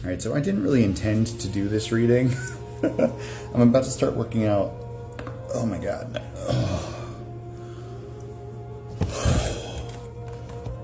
Alright, so I didn't really intend to do this reading. I'm about to start working out. Oh my god.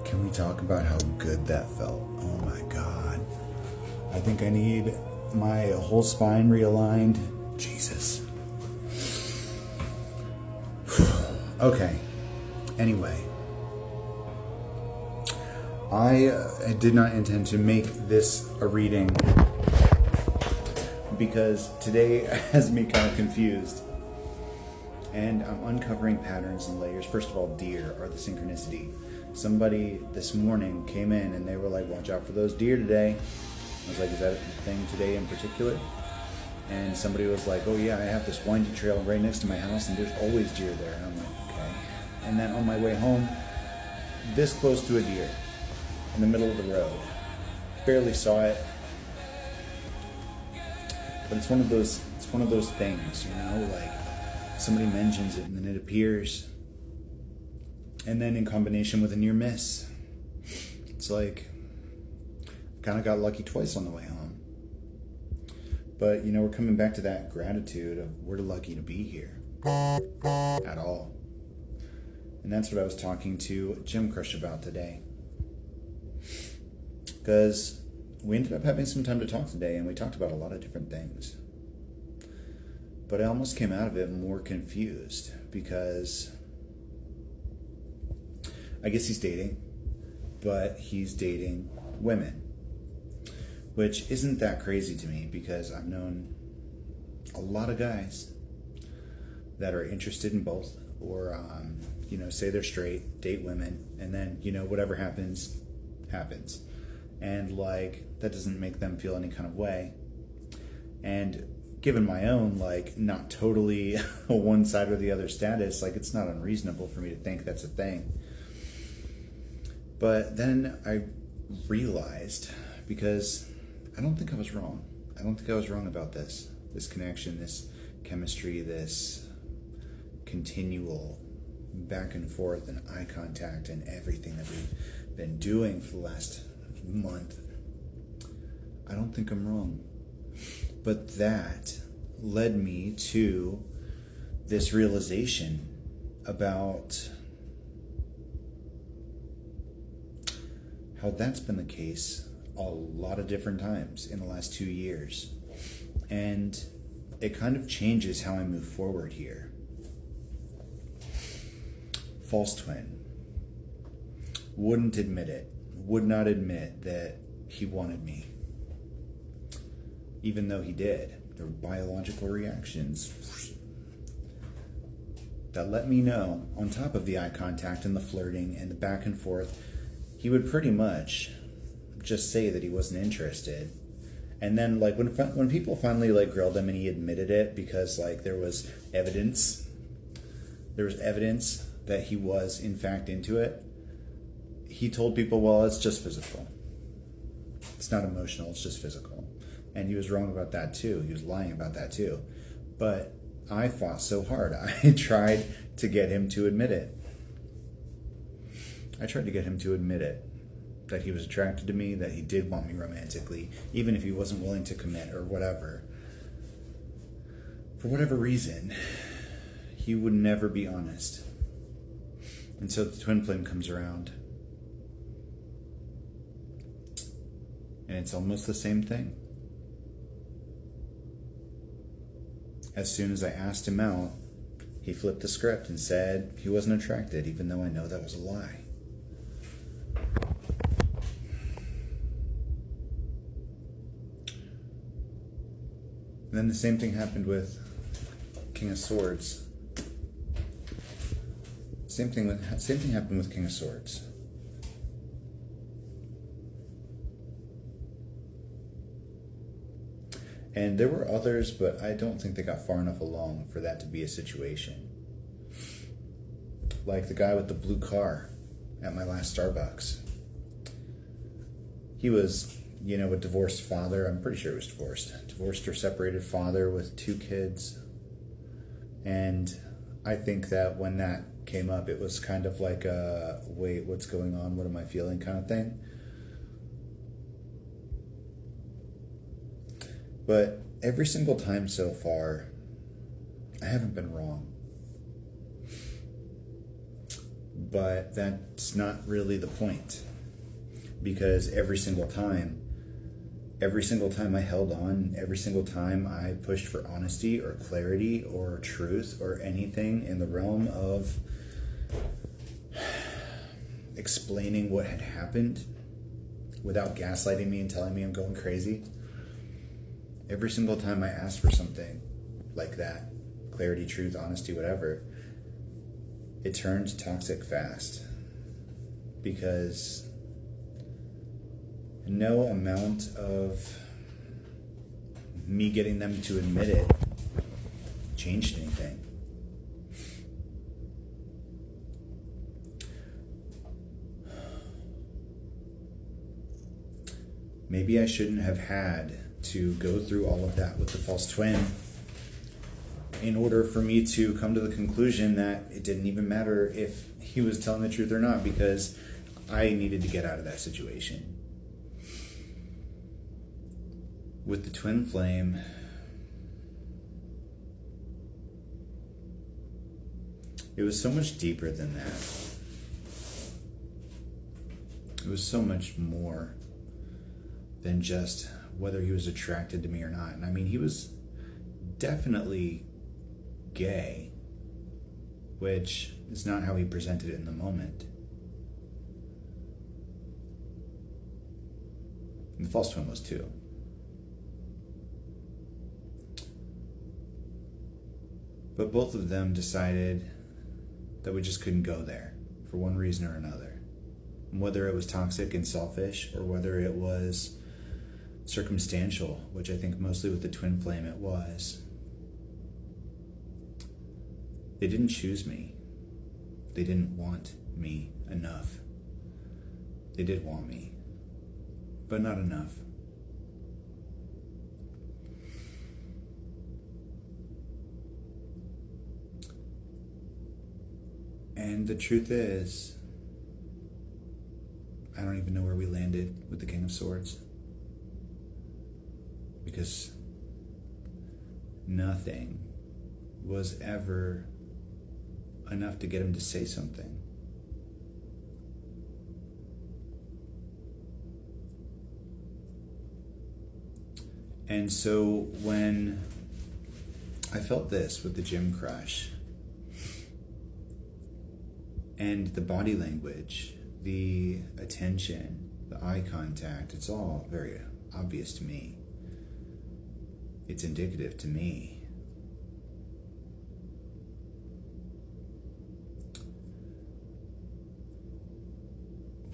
Can we talk about how good that felt? Oh my god. I think I need my whole spine realigned. Jesus. Okay. Anyway. I did not intend to make this a reading because today has me kind of confused. And I'm uncovering patterns and layers. First of all, deer are the synchronicity. Somebody this morning came in and they were like, watch out for those deer today. I was like, is that a thing today in particular? And somebody was like, oh yeah, I have this windy trail right next to my house and there's always deer there. And I'm like, okay. And then on my way home, this close to a deer in the middle of the road. Barely saw it. But it's one of those things, you know, like somebody mentions it and then it appears. And then in combination with a near miss. It's like kind of got lucky twice on the way home. But, you know, we're coming back to that gratitude of we're lucky to be here at all. And that's what I was talking to Jim Crush about today. Because we ended up having some time to talk today and we talked about a lot of different things. But I almost came out of it more confused because I guess he's dating, but he's dating women. Which isn't that crazy to me because I've known a lot of guys that are interested in both or, you know, say they're straight, date women, and then, you know, whatever happens, happens. And, like, that doesn't make them feel any kind of way. And given my own, like, not totally one side or the other status, like, it's not unreasonable for me to think that's a thing. But then I realized, because I don't think I was wrong. I don't think I was wrong about this connection, this chemistry, this continual back and forth and eye contact and everything that we've been doing for the last month. I don't think I'm wrong. But that led me to this realization about how that's been the case a lot of different times in the last 2 years. And it kind of changes how I move forward here. False twin. Wouldn't admit it. Would not admit that he wanted me. Even though he did. There were biological reactions that let me know, on top of the eye contact and the flirting and the back and forth, he would pretty much just say that he wasn't interested. And then, like, when people finally, like, grilled him and he admitted it because, like, there was evidence that he was, in fact, into it, he told people, well, it's just physical. It's not emotional, it's just physical. And he was wrong about that, too. He was lying about that, too. But I fought so hard. I tried to get him to admit it. That he was attracted to me, that he did want me romantically, even if he wasn't willing to commit or whatever. For whatever reason, he would never be honest. And so the twin flame comes around. And it's almost the same thing. As soon as I asked him out, he flipped the script and said he wasn't attracted, even though I know that was a lie. And then the same thing happened with King of Swords. Same thing happened with King of Swords. And there were others, but I don't think they got far enough along for that to be a situation. Like the guy with the blue car at my last Starbucks. He was, you know, a divorced father. I'm pretty sure he was divorced. Divorced or separated father with 2 kids. And I think that when that came up, it was kind of like a, wait, what's going on? What am I feeling kind of thing. But every single time so far, I haven't been wrong. But that's not really the point. Because every single time I held on, every single time I pushed for honesty or clarity or truth or anything in the realm of explaining what had happened without gaslighting me and telling me I'm going crazy, every single time I asked for something like that, clarity, truth, honesty, whatever, it turned toxic fast. Because no amount of me getting them to admit it changed anything. Maybe I shouldn't have had to go through all of that with the false twin in order for me to come to the conclusion that it didn't even matter if he was telling the truth or not, because I needed to get out of that situation. With the twin flame, it was so much deeper than that. It was so much more than just whether he was attracted to me or not. And I mean, he was definitely gay, which is not how he presented it in the moment. And the false twin was too. But both of them decided that we just couldn't go there for one reason or another. And whether it was toxic and selfish or whether it was circumstantial, which I think mostly with the twin flame it was. They didn't choose me. They didn't want me enough. They did want me, but not enough. And the truth is, I don't even know where we landed with the King of Swords. Because nothing was ever enough to get him to say something. And so when I felt this with the gym crush and the body language, the attention, the eye contact, it's all very obvious to me. It's indicative to me.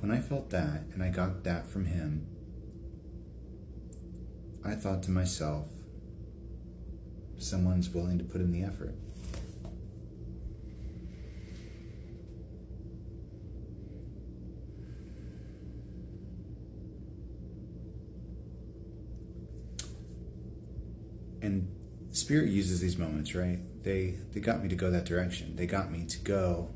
When I felt that and I got that from him, I thought to myself, someone's willing to put in the effort. And Spirit uses these moments, right? They got me to go that direction. They got me to go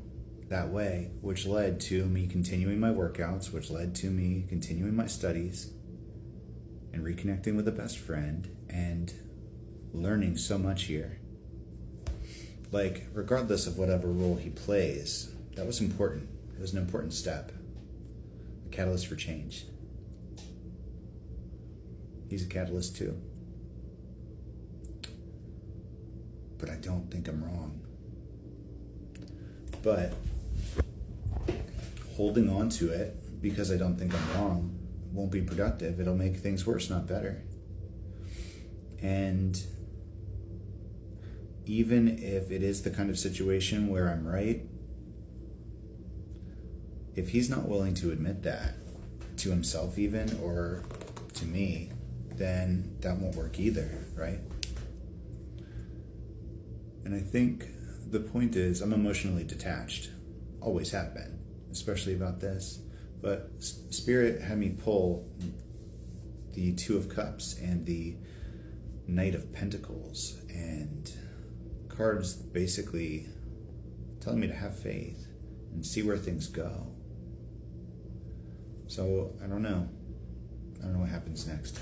that way, which led to me continuing my workouts, which led to me continuing my studies and reconnecting with a best friend and learning so much here. Like, regardless of whatever role he plays, that was important. It was an important step. A catalyst for change. He's a catalyst too. But I don't think I'm wrong. But holding on to it because I don't think I'm wrong won't be productive. It'll make things worse, not better. And even if it is the kind of situation where I'm right, if he's not willing to admit that to himself even, or to me, then that won't work either, right? And I think the point is, I'm emotionally detached. Always have been, especially about this. But Spirit had me pull the Two of Cups and the Knight of Pentacles, and cards basically telling me to have faith and see where things go. So I don't know. I don't know what happens next.